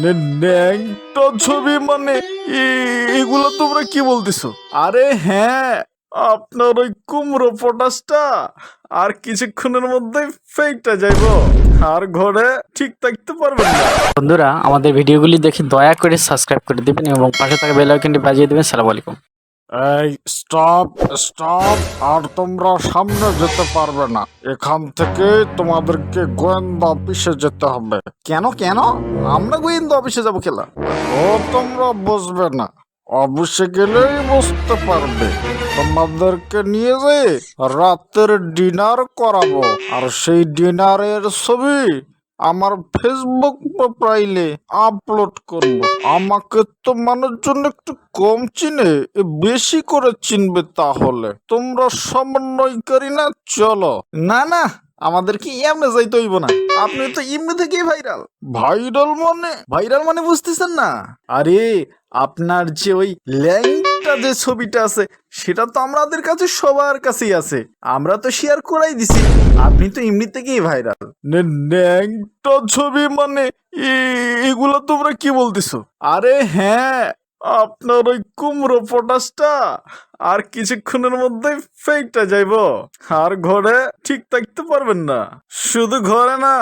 ন্যাংটা ছবি মানে এগুলো তোমরা কি বলতেছো? আরে হ্যাঁ, আপনার ওই কুমড়ো পটাশটা আর কিছুক্ষণের মধ্যেই ফেকটা যাইবো, আর ঘরে ঠিক থাকতে পারবেন না। বন্ধুরা, আমাদের ভিডিওগুলি দেখে দয়া করে সাবস্ক্রাইব করে দিবেন এবং পাশে থাকা বেল আইকনটি বাজিয়ে দিবেন। সালাম আলাইকুম। এই স্টপ স্টপ, আর তোমরা সামনে যেতে পারবে না। এখান থেকে তোমাদেরকে গোয়েন্দা অফিসে যেতে হবে। কেন কেন? আমরা গোয়েন্দা অফিসে যাবো খেলা? ও তোমরা বুঝবে না, অফিসে গেলেই বুঝতে পারবে। তোমাদেরকে নিয়ে যেয়ে রাতের ডিনার করাবো, আর সেই ডিনারের ছবি আমার ফেসবুক প্রোফাইলে আপলোড করব। আমাকে তো মানুষজন একটু কম চিনে, বেশি করে চিনবে। তাহলে তোমরা সমন্বয়কারী না? চলো। না না, আমাদেরকে এমনি যাইতে হইব না। আপনি তো এমনি থেকেই ভাইরাল। ভাইরাল মানে বুঝতেছেন না? আরে আপনার যে ওই ল্যাংটা যে ছবিটা আছে, সেটা তো আমাদের কাছে সবার কাছেই আছে। আমরা তো শেয়ার করাই দিছি। আপনি তো এমনি থেকেই ভাইরাল। ন্যাংটা ছবি মানে এগুলো তোমরা কি বলতেছো? আরে হ্যাঁ, আপনার ওই কুমড়ো পটাশটা আর কিছুক্ষণের মধ্যেই ফেকটা যাইবো, আর ঘরে ঠিক থাকতে পারবেন না। শুধু ঘরে না,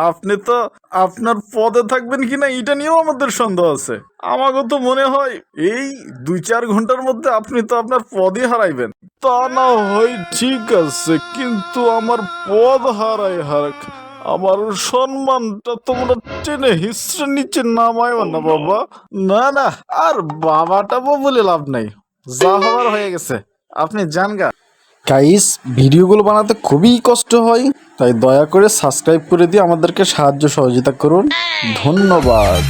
আপনি তো আপনার পদে থাকবেন কিনা এটা নিয়েও আমাদের সন্দেহ আছে। আমাকে তো মনে হয় এই 2-4 ঘন্টার মধ্যে আপনি তো আপনার পদই হারাইবেন। তা না হয় ঠিক আছে, কিন্তু আমার পদ হারাক, আমার সম্মানটা তোমরা টেনে হিস্ট্রি নিচে নামায়ও না বাবা। না না, আর বাবাটা বলে লাভ নাই, যা হওয়ার হয়ে গেছে। আপনি যান গা। গাইস, ভিডিওগুলো বানাতে খুবই কষ্ট হয়, তাই দয়া করে সাবস্ক্রাইব করে দিয়ে আমাদেরকে সাহায্য সহযোগিতা করুন। ধন্যবাদ।